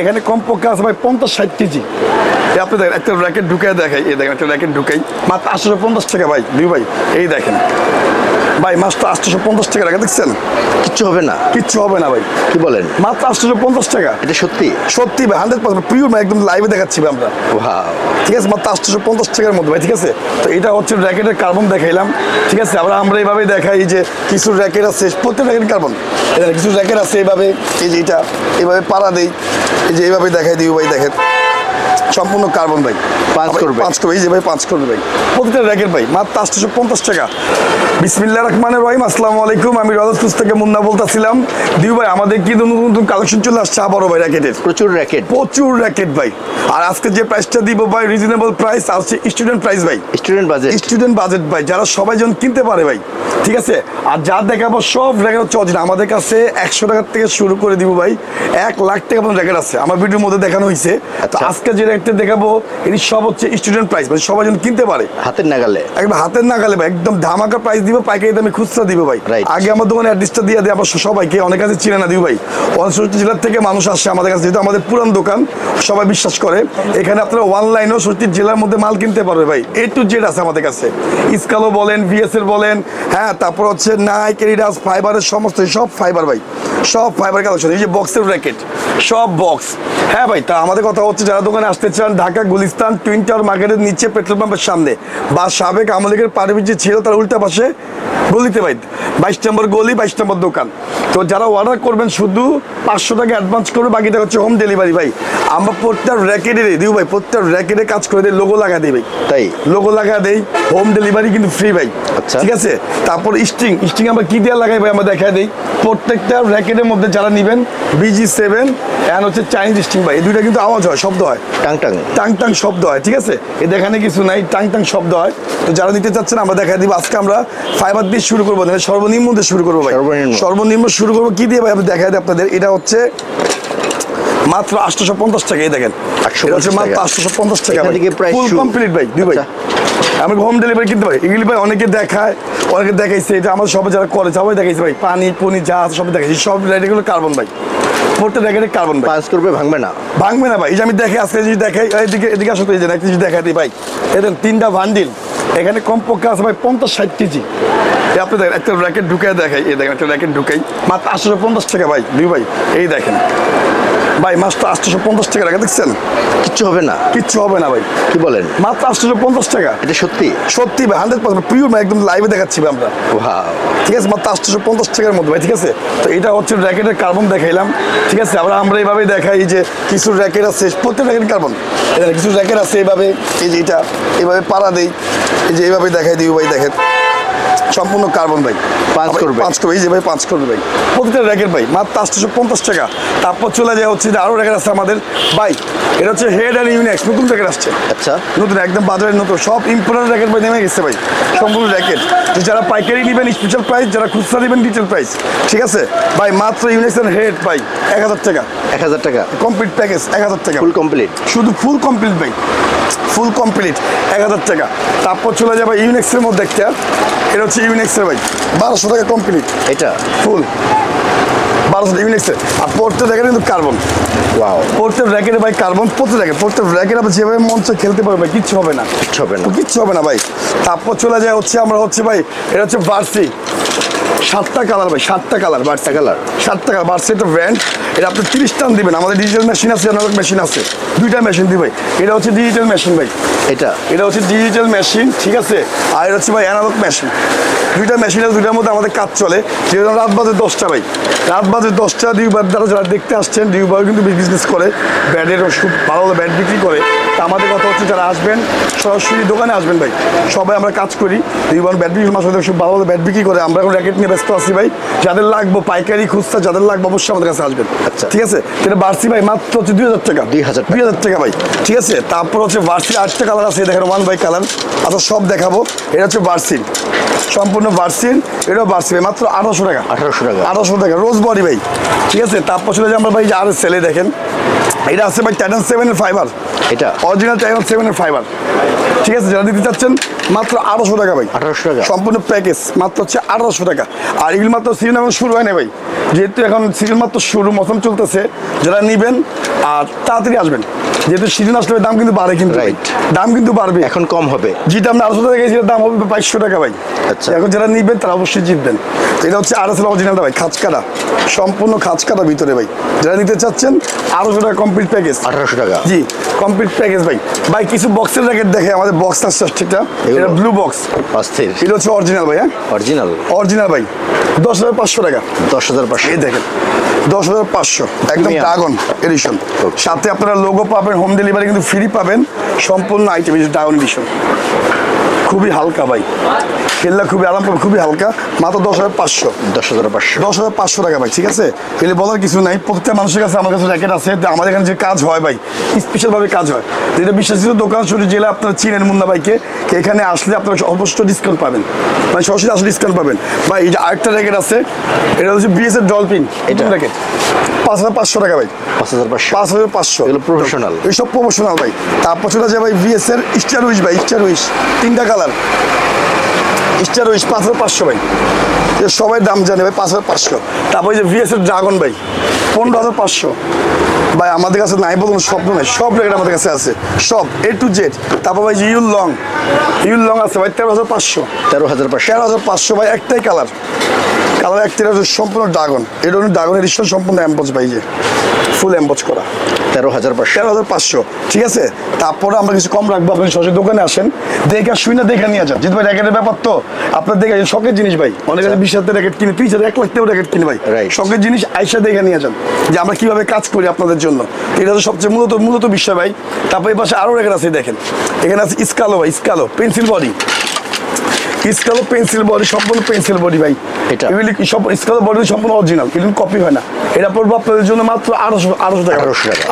এখানে কমপক্ষে আছে ভাই 50-60 কেজি। আপনি দেখেন একটা র্যাকেট ঢুকে দেখাই, এই দেখেন একটা র্যাকেট ঢুকাই মাত্র 850 টাকা ভাই। ভাই এই দেখেন ভাই, মাত্র 850 টাকা রাখা, দেখছেন? কিচ্ছু হবে না, কিচ্ছু হবে না ভাই। কি বলেন? মাত্র 850 টাকা। এটা সত্যি সত্যি ভাই, 100% পিওর ভাই, একদম লাইভে দেখাচ্ছি ভাই আমরা। ওয়াও, ঠিক আছে, মাত্র 850 টাকার মধ্যে ভাই। ঠিক আছে, তো এটা হচ্ছে র্যাকেটের কার্বন দেখাইলাম। ঠিক আছে, আমরা এইভাবে দেখাই যে কিছু র্যাকেট আছে, প্রত্যেক র্যাকেট কার্বন। কিছু র্যাকেট আছে এইভাবে, এই যে এটা এইভাবে পাড়া দেই, এই যে এইভাবে দেখাই দিই ভাই। দেখেন সম্পূর্ণ কার্বন ভাই, 5 করবে এই যে ভাই 5 করবে ভাই প্রতিটা র্যাকেট ভাই, মাত্র 850 টাকা। বিসমিল্লাহির রহমানির রহিম। আসসালামু আলাইকুম, আমি রাজাজপুর থেকে মুন্না বলতেছিলাম। দিউ ভাই, আমাদের কি নতুন নতুন কালেকশন চলে আসছে আবারও ভাই র্যাকেটের, প্রচুর র্যাকেট ভাই। আর আজকে যে প্রাইসটা দিব ভাই, রিজনেবল প্রাইস, আর হচ্ছে স্টুডেন্ট প্রাইস ভাই, স্টুডেন্ট বাজেট ভাই, যারা সবাই যেন কিনতে পারে ভাই। ঠিক আছে, আর যা দেখাবো সব র্যাকেট হচ্ছে অরিজিনাল। আমাদের কাছে 100 টাকার থেকে শুরু করে দিব ভাই, 1 লাখ টাকা পর্যন্ত র্যাকেট আছে, আমার ভিডিওর মধ্যে দেখানো হয়েছে। তো আজকে যে র্যাকেটটা দেখাবো এটি সব হচ্ছে স্টুডেন্ট প্রাইস, মানে সবাই যেন কিনতে পারে হাতের নাগালে, একদম হাতের নাগালে ভাই, একদম ধামাকা প্রাইস দিব, পাইকারি দামে খুচরা দিব ভাই। আগে আমার দোকানে অ্যাড্রেসটা দিয়ে দেয়, আবার সবাইকে অনেক কাছে চিনে না দিব ভাই। 65 জেলার থেকে মানুষ আসে আমাদের কাছে, যেহেতু আমাদের পুরান দোকান, সবাই বিশ্বাস করে। এখানে আপনারা অনলাইনেও 65 জেলার মধ্যে মাল কিনতে পারবে ভাই, A to Z আছে আমাদের কাছে। স্কালো বলেন, VS এর বলেন, হ্যাঁ, তারপর হচ্ছে নাইক, এডিডাস, ফাইবারের সমস্ত সব ফাইবার ভাই, সব ফাইবার কালেকশন। এই যে বক্সের র্যাকেট, সব বক্স। হ্যাঁ ভাই, তা আমাদের কথা হচ্ছে যারা দোকানে আসতে চান, ঢাকা গুলিস্তান টুইন টাওয়ার মার্কেটের নিচে পেট্রোল পাম্পের সামনে, বা সাবেক আমাদের পারভীর যে ছিল তার উল্টা পাশে গলিতে ভাই, 22 নম্বর গলি, 22 নম্বর দোকান। তো যারা অর্ডার করবেন শুধু 500 টাকা অ্যাডভান্স করবে, বাকিটা হচ্ছে হোম ডেলিভারি ভাই। আমরা প্রত্যেকটা র্যাকেটে দিই ভাই, প্রত্যেকটা র্যাকেটে কাজ করে দিই, লোগো লাগা দিই ভাই, তাই লোগো লাগা দেই, হোম ডেলিভারি কিন্তু ফ্রি ভাই। ঠিক আছে, তারপর স্ট্রিং আমরা কি দিয়ে লাগাই ভাই, আমরা দেখা দিই। প্রত্যেকটা র্যাকেটের মধ্যে যারা নেবেন BG7 এন্ড হচ্ছে চাইনিজ স্ট্রিং ভাই, এই দুইটা কিন্তু আওয়াজ হয়, শব্দ হয়, টাং শব্দ হয়। ঠিক আছে, এর দেখানে কিছু নাই, টাং শব্দ হয়। তো যারা নিতে চাচ্ছেন আমরা দেখা দিব। আজকে আমরা ফাইবার দিয়ে শুরু করবো, সর্বনিম্ন দিয়ে শুরু করবো ভাই, সর্বনিম্ন শুরু করবো কি দিয়ে ভাই, আমি দেখা দিই আপনাদের। এটা হচ্ছে মাত্র 850 টাকা। এই দেখেন মাত্র 850 টাকা, ফুল কমপ্লিট ভাই। দুই ভাই আমরা হোম ডেলিভারি কিনতে পারি। এগুলি ভাই অনেকে দেখায়, অনেকে দেখাইছে, এটা আমার সবাই যারা করে সবাই দেখাইছে ভাই, পানি যা আছে সব দেখাইছে, সব র্যাকেটগুলো কার্বন ভাই, প্রত্যেক র্যাকেটে কার্বন ভাই, 5 করবে ভাঙবে না ভাই। এই যে আমি দেখাই আজকে যদি দেখাই, এদিকে আসলে এই যে একটা যদি দেখাই দিই ভাই, এদের 3টা বান্ডিল, এখানে কমপক্ষে আছে ভাই 50-60 কেজি। আপনি দেখেন একটা র্যাকেট ঢুকে দেখাই, এই দেখেন একটা র্যাকেট ঢুকাই মাত্র 850 টাকা ভাই। ভাই এই দেখেন ভাই, মাত্র 850 টাকা রাখা, দেখছেন? কিচ্ছু হবে না ভাই, কি বলেন? মাত্র 850 টাকা। এটা সত্যি ভাই, 100% পিওর ভাই, একদম লাইভে দেখাচ্ছি ভাই আমরা। ঠিক আছে, মাত্র 850 টাকার মধ্যে ভাই। ঠিক আছে, তো এটা হচ্ছে র্যাকেটের কার্বন দেখাইলাম। ঠিক আছে, আমরা এইভাবে দেখাই যে কিছু র্যাকেট আছে, প্রত্যেক র্যাকেট কার্বন। কিছু র্যাকেট আছে এইভাবে, এই যে এটা এইভাবে পাড়া দেই, এই যে এইভাবে দেখাই দিই ভাই। দেখেন সম্পূর্ণ কার্বন ভাই, 5 করবে এই যে ভাই 5 করবে ভাই প্রতিটা র্যাকেট ভাই, মাত্র 850 টাকা। তারপর চলে যায় হচ্ছে যে আরো র্যাকেট আছে আমাদের ভাই, এটা হচ্ছে হেড অ্যান্ড ইউনিক্স, নতুন র্যাকেট আসছে। আচ্ছা, নতুন একদম বাজারের নতুন, সব ইম্পোর্টেড র্যাকেট ভাই নেমে গেছে ভাই, সম্পূর্ণ র্যাকেট। যারা পাইকারি নেবেন স্পেশাল প্রাইস, যারা খুচরা নেবেন ডিটেল প্রাইস। ঠিক আছে ভাই, মাত্র ইউনিক্স এর হেড ভাই 1000 টাকা, 1000 টাকা কমপ্লিট প্যাকেজ, 1000 টাকা ফুল কমপ্লিট, শুধু ফুল কমপ্লিট ভাই, ফুল কমপ্লিট 1000 টাকা। তারপর চলে যাবে ইউনিক্সের মধ্যে একটা, এটা হচ্ছে ইউনিক্সের ভাই 1200 টাকা কমপ্লিট, এটা ফুল 1200 ইউনিক্সের। আর প্রত্যেক র্যাকেট কিন্তু কার্বন, প্রত্যেক র্যাকেটে ভাই কার্বন, প্রত্যেক র্যাকেট আপনি যেভাবে মঞ্চে খেলতে পারবে, কিচ্ছু হবে না ভাই। তারপর চলে যায় হচ্ছে আমরা হচ্ছে ভাই, এটা হচ্ছে ভার্সি, 7টা কালার ভাই, 7টা কালার, 7টা কালার ভার্সি, একটা ব্র্যান্ড। এটা আপনি 30 টান দিবেন, আমাদের ডিজিটাল মেশিন আছে, অ্যানালগ মেশিন আছে, 2টা মেশিন দিই ভাই। এটা হচ্ছে ডিজিটাল মেশিন ভাই, এটা হচ্ছে ডিজিটাল মেশিন। ঠিক আছে, আর এটা হচ্ছে ভাই অ্যানালগ মেশিন, 2টা মেশিন আছে, 2টার মধ্যে আমাদের কাজ চলে। যেহেতু রাত বাজে 10টা ভাই, রাত বাজে 10টা, ডিউবার দ্বারা যারা দেখতে আসছেন, ডিউবার কিন্তু বিজনেস করে, ব্যাটের খুব ভালো ব্যাট বিক্রি করে। তা আমাদের কথা হচ্ছে যারা আসবেন সরাসরি দোকানে আসবেন ভাই, সবাই আমরা কাজ করি, ডিউবার ব্যাট বিক্রি মাসে খুব ভালো ব্যাট বিক্রি করে। আমরা এখন র্যাকেট নিয়ে ব্যস্ত আছি ভাই, যাদের লাগবে পাইকারি খুচরা যাদের লাগবে অবশ্যই আমাদের কাছে আসবেন। আচ্ছা ঠিক আছে, এটা ভার্সি ভাই মাত্র হচ্ছে 2000 টাকা, 2000 টাকা ভাই। ঠিক আছে, তারপর হচ্ছে ভার্সি 8টা কালার আছে, দেখেন 1 বাই কালার। আচ্ছা সব দেখাবো। এটা হচ্ছে ভার্সি, সম্পূর্ণ ভার্সি, এটাও ভার্সি ভাই মাত্র 1800 টাকা, 1800 টাকা রোজ বডি ভাই। ঠিক আছে, তারপর চলে যাই আমরা ভাই আর সেলে, দেখেন এটা আছে ভাই টাইটান 7 এর ফাইবার, এটা অরিজিনাল টাইটান 7 এর ফাইবার। ঠিক আছে, যারা দিতে চাচ্ছেন মাত্র 1800 টাকা ভাই। 1800 টাকা সম্পূর্ণ প্যাকেজ মাত্র হচ্ছে 1800 টাকা। আর এগুলো মাত্র সিজন এখন শুরু হয় না ভাই, যেহেতু এখন সিজন মাত্র শুরু, মৌসুম চলতেছে, যারা নিবেন আর তাড়াতাড়ি আসবেন, যেহেতু সিজন আসলে দাম কিন্তু বাড়ে, কিন্তু Right. দাম কিন্তু বাড়বে। এখন কম হবে। যেটা আমরা 1800 টাকা গেছিল দাম হবে 2200 টাকা ভাই। আচ্ছা। এখন যারা নিবেন তারা অবশ্যই জিতবেন। তো এটা হচ্ছে আরএসএল অরিজিনালটা ভাই, খাঁচকাটা, সম্পূর্ণ খাঁচকাটা ভিতরে ভাই। যারা নিতে চাচ্ছেন 1800 টাকা কমপ্লিট প্যাকেজ। 1800 টাকা জি কমপ্লিট প্যাকেজ ভাই। ভাই কিছু বক্সের র্যাকেট দেখে, আমাদের বক্স আসছে ঠিকটা, এগুলো? এটা ব্লু বক্স, অস্থির। এটা হচ্ছে অরিজিনাল ভাই। হ্যাঁ অরিজিনাল অরিজিনাল ভাই, 10,500 টাকা। 10,500 এই দেখেন 10,500 একদম Premium. Dragon addition. সাথে আপনারা লোগো পাবেন, হোম ডেলিভারি কিন্তু ফ্রি পাবেন, সম্পূর্ণ আইটেম ড্রাগন এডিশন। খুবই হালকা ভাই, খেললে খুবই আরাম পাবে, খুবই হালকা, মাত্র 10,500। 10,500 10,500 টাকা ভাই, ঠিক আছে। এগুলো বলার কিছু নাই, প্রত্যেকটা মানুষের কাছে আমার কাছে র্যাকেট আছে। তো আমাদের এখানে যে কাজ হয় ভাই, স্পেশালভাবে কাজ হয়, যেটা বিশ্বাসিত দোকান শুরু জেলা আপনারা চিনেন মুন্না ভাইকে, এখানে আসলে আপনারা অবশ্যই ডিসকাউন্ট পাবেন, মানে সরাসরি আসলে ডিসকাউন্ট পাবেন ভাই। এই যে আরেকটা র্যাকেট আছে, এটা হচ্ছে বিএসএর ডলফিন, এটা র্যাকেট 5,500 টাকা ভাই। 5,500 5,500 এগুলো প্রফেশনাল। এইসব প্রফেশনাল ভাই। তারপর চলে যায় ভাই ভিএস এর স্টার উইশ ভাই, স্টার উইশ 3টা কালার, স্টার উইশ 5,500 ভাই। এর সবাই দাম জানে ভাই, 5,500। তারপর যে ভিএস এর ড্রাগন ভাই 15,500 ভাই। আমাদের কাছে নাই বলুন স্বপ্ন নাই, সব রেট আমাদের কাছে আছে, সব এ টু জেড। তারপর ভাই ইউল লং আছে ভাই 13,500। 13,500 13,500 ভাই, একটাই কালার, কালার একটাই, সম্পূর্ণ ড্রাগন। এটা হলো ড্রাগন এডিশন, সম্পূর্ণ এমবজ ভাই, যে ফুল এমবজ করা। 13,500 13,500 ঠিক আছে। তারপরে আমরা কিছু কম রাখবো, আপনি সরাসরি দোকানে আসেন, দেখে শুনে দেখে নিয়ে যান। যেহেতু ভাই র্যাকেটের ব্যাপার তো আপনার দেখে শখের জিনিস ভাই, অনেক 20,000 র্যাকেট কিনে, 30,000 1 লাখ টাকা র্যাকেট কিনে ভাই। Right. শখের জিনিস আইসা দেখে নিয়ে যান যে আমরা কিভাবে কাজ করি আপনাদের জন্য। এটা তো সবচেয়ে মূলত বিষয় ভাই। তারপর এই পাশে আরও র্যাকেট আছে, দেখেন এখানে আছে স্কালো ভাই, স্কালো পেন্সিল বডি, স্কালো পেন্সিল বডি, সম্পূর্ণ পেন্সিল বডি ভাই। এটা? এগুলি সব স্কালো বডি সম্পূর্ণ অরিজিনাল, কিন্তু কপি হয় না। এটা পড়বো আপনাদের জন্য মাত্র 800 টাকা।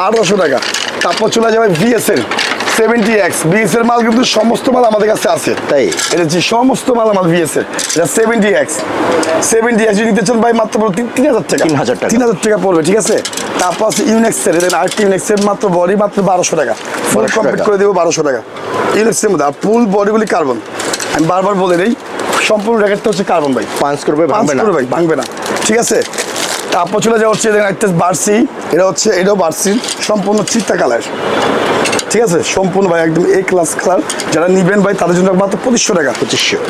800 টাকা। তারপর চলে যাবে ভিএসএল 70X, ভিএসএল মাল কিন্তু সমস্ত মাল আমাদের কাছে আছে, তাই? এটা যে সমস্ত মাল আমার ভিএসএল, এটা 70X যদি নিতে চান ভাই মাত্র 3,000 টাকা। 3,000 টাকা। 3,000 টাকা পড়বে, ঠিক আছে। তারপর আছে ইউনেক্সের, এটা আরেকটি ইউনেক্সের মাত্র বডি মাত্র 1,200 টাকা, ফুল 1200 কমপ্লিট টাকা। করে দেবো 1,200 টাকা ইউনেক্সের মধ্যে। আর ফুল বডিগুলি কার্বন, আমি বারবার বলে নেই, সম্পূর্ণ র্যাকেটটা হচ্ছে কার্বন ভাই, পাঁচ করবে, ভাঙবে না ভাই, ভাঙবে না, ঠিক আছে। তারপর চলে যাওয়া হচ্ছে একটা বার্সি, এটা হচ্ছে এটাও বার্সি, সম্পূর্ণ চিত্তা কালার, ঠিক আছে, সম্পূর্ণ ভাই একদম এ ক্লাস কালার। যারা নিবেন ভাই তাদের জন্য মাত্র 2,500 টাকা।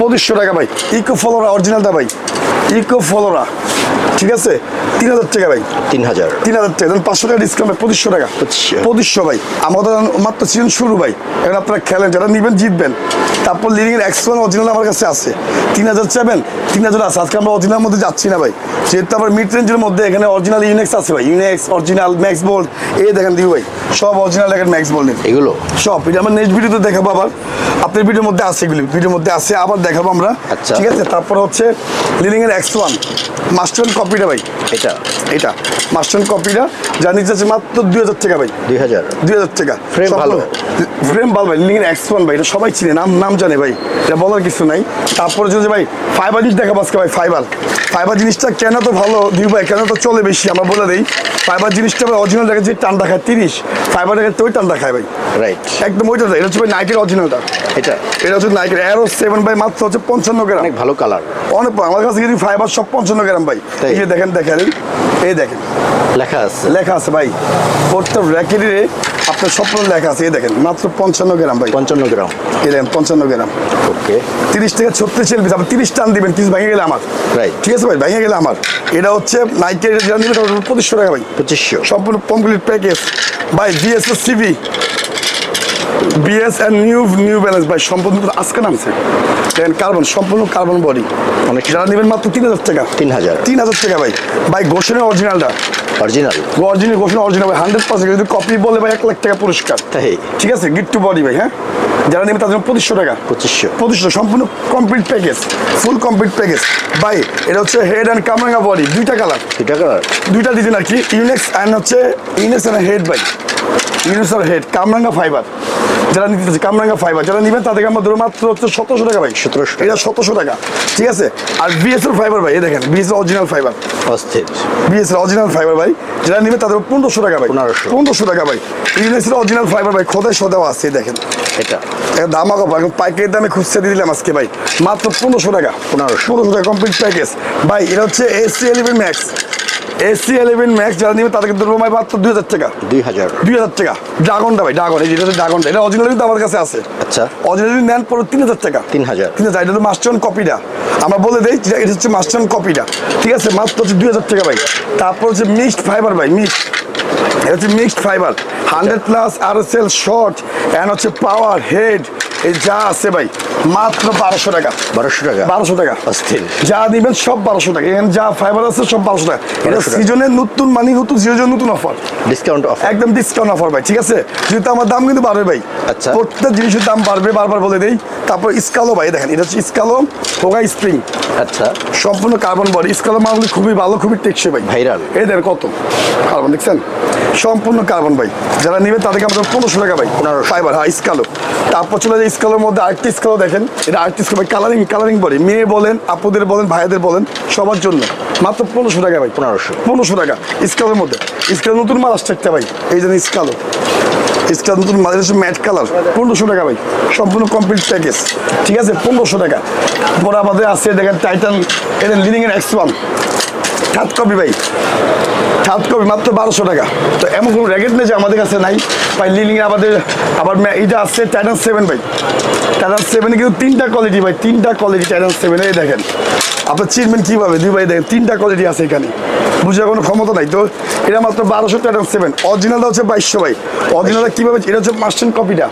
2,500 টাকা ভাই। ইকো ফলোরা অরিজিনালটা ভাই, ইকো ফলোরা, ঠিক আছে, 3,000 টাকা ভাই। 3,000 টাকা, 500 টাকা ডিসকাউন্ট ভাই, 2,500 টাকা। 2,500 ভাই। আমাদের মাত্র সিজন শুরু ভাই, এখন আপনারা খেলেন, যারা নিবেন জিতবেন। তারপর লিডিং এর X1 অরিজিনাল আমার কাছে আছে, 3,000 চাইবেন, 3,000 আছে। আজকে আমরা অরিজিনাল মধ্যে যাচ্ছি না ভাই, যেহেতু আবার মিড রেঞ্জের মধ্যে এখানে অরিজিনাল ইউনেক্স আছে ভাই, ইউনেক্স অরিজিনাল ম্যাক্স বোল্ড, এই দেখেন দিও ভাই, সব অরিজিনাল দেখেন ম্যাক্স বোল্ড এগুলো সব। এটা আমার নেক্সট ভিডিওতে দেখাবো, আবার আপনার ভিডিওর মধ্যে আছে, এগুলি ভিডিওর মধ্যে আছে, আবার দেখাবো আমরা, আচ্ছা। ঠিক আছে। তারপর হচ্ছে লিডিং এর X1 মাস্টার কপিটা ভাই, এটা মাস্টার কপিটা যা নিচে আছে মাত্র 2,000 টাকা ভাই। 2,000 টাকা। ফ্রেম ভালো, ফ্রেম ভালো ভাই। লিডিং এর X1 ভাই, এটা সবাই চিনে, নাম জানে ভাই, এটা বলার কিছু নাই। তারপরে যদি ভাই ফাইবার জিনিস দেখাবো আজকে ভাই, ফাইবার জিনিসটা কেন তো ভালো দিই ভাই, কেন তো চলে বেশি, আমরা বলে দিই। ফাইবার জিনিসটা ভাই অরিজিনাল রেখে যে টানটা খায় 30, ফাইবার রেখে তো ওই টানটা খায় ভাই, রাইট, একদম ওইটা। এটা হচ্ছে ভাই নাইকের অরিজিনালটা, এটা হচ্ছে নাইকের অ্যারো 7 ভাই, মাত্র হচ্ছে 55 গ্রাম। অনেক ভালো কালার, অনেক আমার কাছে কিন্তু ফাইবার সব 55 গ্রাম ভাই। এই যে দেখেন এই দেখেন লেখা আছে ভাই, প্রত্যেক র্যাকেটে আপনার সব লেখা আছে, এই দেখেন মাত্র 55 গ্রাম ভাই, 55 গ্রাম, এই দেখেন 55 গ্রাম। ওকে, 30 থেকে 36 এলবি, আপনি 30 টান দিবেন, 30 ভেঙে গেলে আমার, রাইট, ঠিক আছে ভাই, ভেঙে গেলে আমার। এটা হচ্ছে নাইকের, যেটা নিবে 2,500 টাকা ভাই, 2,500 সম্পূর্ণ কমপ্লিট প্যাকেজ ভাই। BSS CV, BS and new balance ভাই, সম্পূর্ণ আজকে নামছে, দেখেন কার্বন, সম্পূর্ণ কার্বন বডি, অনেক। যারা নেবেন মাত্র 3,000 টাকা। 3,000 টাকা ভাই। ভাই গোশনের অরিজিনালটা, গোশনের অরিজিনাল ভাই, 100%। যদি কপি বলে ভাই 1 লাখ টাকা পুরস্কার, ঠিক আছে, গিট টু বডি ভাই। হ্যাঁ, যারা নেবেন তাদের জন্য 2,500 টাকা। 2,500 সম্পূর্ণ complete package, full complete package ভাই। এটা হচ্ছে হেড অ্যান্ড কামরাঙ্গা বডি, 2টা কালার, 2টা ডিজাইন আর কি, ইউনেক্স অ্যান্ড হচ্ছে ইউনেক্স অ্যান্ড হেড ভাই, ইউনেক্স আর হেড, কামরাঙ্গা ফাইবার, যারা নিতে চাচ্ছে কামরাঙ্গা ফাইবার যারা নেবেন তাদেরকে আমরা ধরো মাত্র হচ্ছে 1700 টাকা ভাই। 1700 এটা 1700 টাকা, ঠিক আছে। আর বিএসএল ফাইবার ভাই, এই দেখেন বিএসএল অরিজিনাল ফাইবার, অস্থির। বিএসএল অরিজিনাল ফাইবার ভাই যারা নেবে তাদের 1500 টাকা ভাই। 1500 টাকা ভাই। ইউনিভার্সিটি অরিজিনাল ফাইবার ভাই, খোদাই সদাও আছে, এই দেখেন এটা দাম এখন পাইকারি দামে খুচরা দিয়ে দিলাম আজকে ভাই মাত্র 1500 টাকা। 1500 টাকা কমপ্লিট প্যাকেজ ভাই। এটা হচ্ছে এসি 11 ম্যাক্স, এসি 11 ম্যাক্স যারা নেবে তাদেরকে ধরবো ভাই মাত্র 2000 টাকা। 2000 টাকা ড্রাগনটা ভাই, ড্রাগন এই যেটা ড্রাগনটা, এটা অরিজিনাল কিন্তু আমার কাছে আছে। আচ্ছা, অরিজিনাল যদি নেন পরে 3000 টাকা। 3000 এটা তো মাস্টার কপিটা, আমরা বলে দেই এটা হচ্ছে মাস্টার কপিটা, ঠিক আছে। মাত্র হচ্ছে 2000 টাকা ভাই। তারপর হচ্ছে মিক্সড ফাইবার ভাই, এটা হচ্ছে mixed fibre 100+ RSL short and হচ্ছে পাওয়ার হেড এই যা আছে ভাই মাত্র 1200 টাকা। 1200 টাকা অস্থির। যা দিবেন সব 1200 টাকা। এখানে যা ফাইবার আছে সব 1200 টাকা। এটা সিজনের নতুন মানে নতুন সিজনের নতুন অফার, ডিসকাউন্ট অফার, একদম ডিসকাউন্ট অফার ভাই, ঠিক আছে। যেহেতু আমার দাম কিন্তু বাড়বে ভাই, আচ্ছা, প্রত্যেক জিনিসের দাম বাড়বে, বারবার বলে দেই। তারপর স্কালো ভাই দেখেন, এটা হচ্ছে স্কালো হোগা স্প্রিং, আচ্ছা, সম্পূর্ণ কার্বন বডি। স্কালো মালগুলি খুবই ভালো, খুবই টেকসই ভাই, ভাইরাল। এই দেখেন কত কার্বন দেখছেন, সম্পূর্ণ কার্বন ভাই। যারা নেবে তাদেরকে আমাদের 1500 টাকা ভাই ফাইবার। হ্যাঁ স্কালো। তারপর চলে যায় স্কালোর মধ্যে আরেকটা স্কালো দেখেন, এটা আরেকটা স্কালো ভাই, কালারিং বডি, মেয়ে বলেন, আপুদের বলেন, ভাইদের বলেন, সবার জন্য মাত্র 1500 টাকা ভাই। 1500 টাকা স্কালোর মধ্যে। স্কালো নতুন মাল আসছে একটা ভাই, এই জন্য স্কালো নতুন মাল, হচ্ছে ম্যাট কালার, 1500 টাকা ভাই, সম্পূর্ণ কমপ্লিট প্যাকেজ, ঠিক আছে। 1500 টাকা। পরে আমাদের আছে দেখেন টাইটান, এটা লিডিং এর X1 থার্ড কপি ভাই, থার্ড কপি মাত্র 1200 টাকা। তো এমন কোনো র্যাকেট নেই যে আমাদের কাছে নাই ভাই। লিলিং আমাদের আবার এইটা আছে টাইটান 7 ভাই। টাইটান 7 কিন্তু 3টা কোয়ালিটি ভাই, 3টা কোয়ালিটি টাইটান 7 এই দেখেন। আপনার চিনবেন কীভাবে দুই ভাই দেখেন, 3টা কোয়ালিটি আছে এখানে, বুঝার কোনো ক্ষমতা নাই। তো এটা মাত্র 1200 টাইটান 7। অরিজিনালটা হচ্ছে 2200 ভাই। অরিজিনালটা কীভাবে, এটা হচ্ছে মাস্টার কপিটা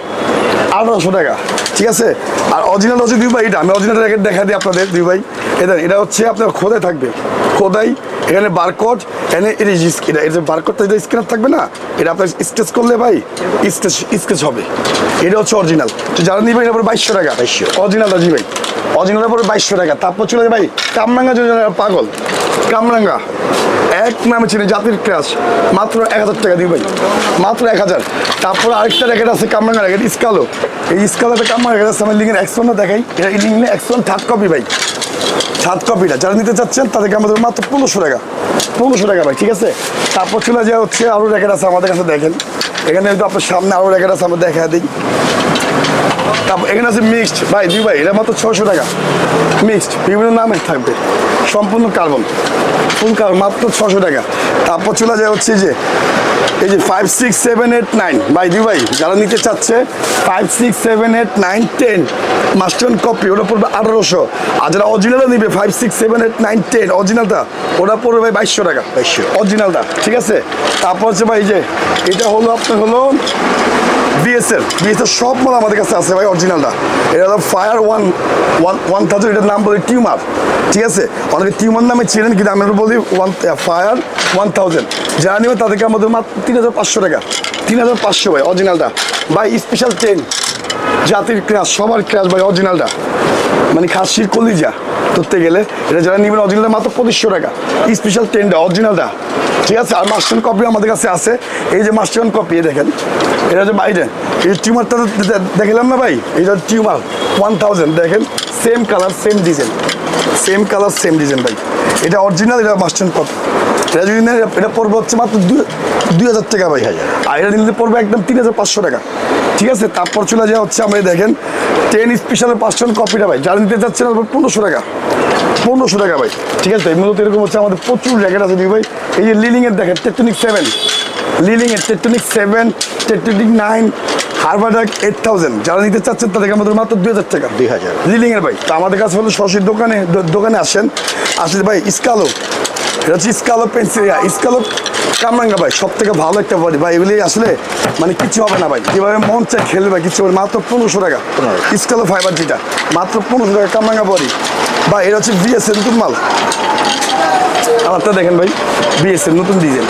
1800 টাকা, ঠিক আছে। আর অরিজিনাল হচ্ছে দুই ভাই, এটা আমি অরিজিনাল র্যাকেট দেখা দিই আপনাদের দুই ভাই। এটা হচ্ছে আপনার খোদাই থাকবে, খোদাই, এখানে বারকোড, এখানে এটা বারকোডটা যেটা স্ক্যানার থাকবে না, এটা আপনার স্কেচ করলে ভাই স্কেচ হবে। এটা হচ্ছে অরিজিনাল। তো যারা নিবেন এটা পরে 2200 টাকা। অরিজিনালটা জি ভাই, অরিজিনালের পরে 2200 টাকা। তারপর চলে যায় ভাই কামরাঙ্গা, পাগল কামরাঙ্গা এক নামে ছিল জাতির ক্রাশ, মাত্র 1000 টাকা দিই ভাই, মাত্র 1000। তারপর আরেকটা র্যাকেট আছে কামরাঙ্গা র্যাকেট স্কালো, এই স্কালোটা কামরাঙ্গা র্যাকেট আছে আমার লিঙ্গের X1 দেখাই, এটা লিঙ্গের X1 থার্ড কপি ভাই, থার্ড কপিটা যারা নিতে চাচ্ছেন তাদেরকে আমাদের মাত্র 1500 টাকা। 1500 টাকা ভাই, ঠিক আছে। তারপর চলে যাওয়া হচ্ছে আরও র্যাকেট আছে আমাদের কাছে দেখেন, এখানে কিন্তু আপনার সামনে আরও র্যাকেট আছে, আমরা দেখা দিই। তারপর এখানে আছে মিক্সড ভাই, দুই ভাই, এটা মাত্র 600 টাকা। মিক্সড বিভিন্ন নামের থাকবে, সম্পূর্ণ কার্বন, ফুল কার্বন, মাত্র 600 টাকা। তারপর চলে যায় হচ্ছে যে এই যে 5, 6, 7, 8, 9 ভাই, দুই ভাই যারা নিতে চাচ্ছে 5, 6, 7, 8, 9, 10 মাস্টার কপি, ওটা পড়বে 1800। আর যারা অরিজিনালটা নিবে 5, 6, 7, 8, 9, 10 অরিজিনালটা, ওটা পড়বে ভাই 2200 টাকা, 2200 অরিজিনালটা, ঠিক আছে। তারপর হচ্ছে ভাই যে এটা হলো আপনার হলো বিএসএল সব মাল আমাদের কাছে আছে ভাই অরিজিনালটা। এটা হলো ফায়ার 1000, এটার নাম বলি টিউমার, ঠিক আছে। অনেকে টিউমার নামে ছিলেন, কিন্তু আমরা বলি ফায়ার 1000। যারা নেবে তাদেরকে আমাদের মাত্র 3500 টাকা। 3500 ভাই অরিজিনালটা ভাই। স্পেশাল 10 জাতির ক্রাশ, সবার ক্রাশ ভাই অরিজিনালটা, মানে খাসির কলিজা ধরতে গেলে। এটা যারা নেবেন অরিজিনালটা মাত্র 2500 টাকা। স্পেশাল 10টা অরিজিনালটা, ঠিক আছে। আর মাস্টার কপি আমাদের কাছে আছে, এই যে মাস্টার কপি দেখেন, এটা হচ্ছে বাইরে এই টিউমারটা দেখলাম না ভাই, এটা টিউমার 1000 দেখেন, same colour same design, same colour same design ভাই। এটা অরিজিনাল, এটা মাস্টার কপি। এটা যদি নেন এটা পড়বে হচ্ছে মাত্র 2000 টাকা ভাই। আর এটা নিলে পড়বে একদম 3500 টাকা, ঠিক আছে। তারপর চলে যাওয়া হচ্ছে আমরা দেখেন 10 স্পেশালের মাস্টার কপিটা ভাই, যারা নিতে চাচ্ছেন 1500 টাকা। 1500 টাকা ভাই, ঠিক আছে। মূলত এরকম হচ্ছে আমাদের প্রচুর র্যাকেট আছে ভাই। এই যে লিলিংয়ের দেখেন টেকটনিক 7, লিলিংয়ের টেকটনিক 7, টেকটনিক 9, হারবার্ডাক 8000 যারা নিতে চাচ্ছেন তাদেরকে আমাদের মাত্র 2000 টাকা। 2000 লিলিংয়ের ভাই। তো আমাদের কাছে হলো সরাসরি দোকানে আসেন, আসলে ভাই স্কালো, এটা হচ্ছে স্কালো পেন্সিল, স্কালো কামরাঙ্গা ভাই, সব থেকে ভালো একটা বডি ভাই। এগুলি আসলে মানে কিছু হবে না ভাই, যেভাবে মন চাই খেলবে ভাই, কিছু হবে মাত্র 1500 টাকা। স্কালো ফাইবার যেটা মাত্র 1500 টাকা কামরাঙ্গা বডি ভাই। এটা হচ্ছে বিএসএল নতুন মাল, আমারটা দেখেন ভাই, বিএসএল নতুন ডিজাইন,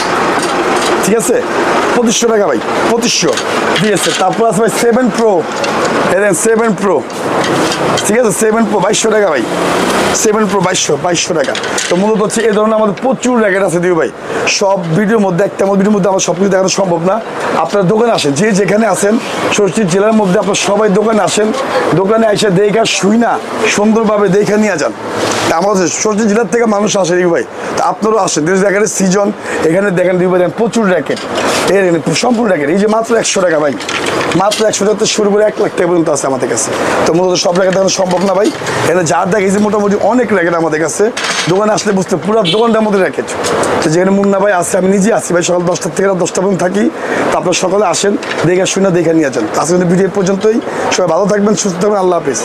ঠিক আছে। 2500 টাকা ভাই, 2500 দিয়েছে। তারপর আছে ভাই 7 প্রো, এলেন 7 প্রো, ঠিক আছে 7 প্রো 2200 টাকা ভাই, 7 প্রো 2200 টাকা। তো মূলত হচ্ছে এই ধরনের আমাদের প্রচুর র্যাকেট আছে দিও ভাই। সব ভিডিওর মধ্যে একটা ভিডিওর মধ্যে আমার সব কিছু দেখানো সম্ভব না। আপনার দোকানে আসেন, যে যেখানে আসেন ষষ্ঠী জেলার মধ্যে আপনার সবাই দোকানে আসেন, দোকানে এসে দেখা শুই না সুন্দরভাবে দেখে নিয়ে যান। তা আমাদের ষষ্ঠী জেলার থেকে মানুষ আসে দিও ভাই, তো আপনারাও আসেন। দেখেন সিজন, এখানে দেখেন দিও ভাই, দেখেন প্রচুর র্যাকেট, এর সম্পূর্ণ র্যাকেট। এই যে মাত্র 100 টাকা ভাই, মাত্র 100 টাকা থেকে শুরু করে 1 লাখ টাকা পর্যন্ত আছে আমাদের কাছে। তো মূলত সব র্যাকেট দেখানো সম্ভব না ভাই, এখানে যা দেখেছি মোটামুটি অনেক র্যাকেট আমাদের কাছে। দোকানে আসলে বুঝতে পুরো দোকানটার মধ্যে র্যাকেট। তো যেখানে মুন্না ভাই আছে, আমি নিজে আসি ভাই, সকাল 10টা থেকে রাত 10টা পর্যন্ত থাকি। তো আপনার সকালে আসেন, দেখে শুনে দেখে নিয়ে যান। আজকে ভিডিও পর্যন্তই, সবাই ভালো থাকবেন, সুস্থ থাকবেন, আল্লাহ হাফিজ।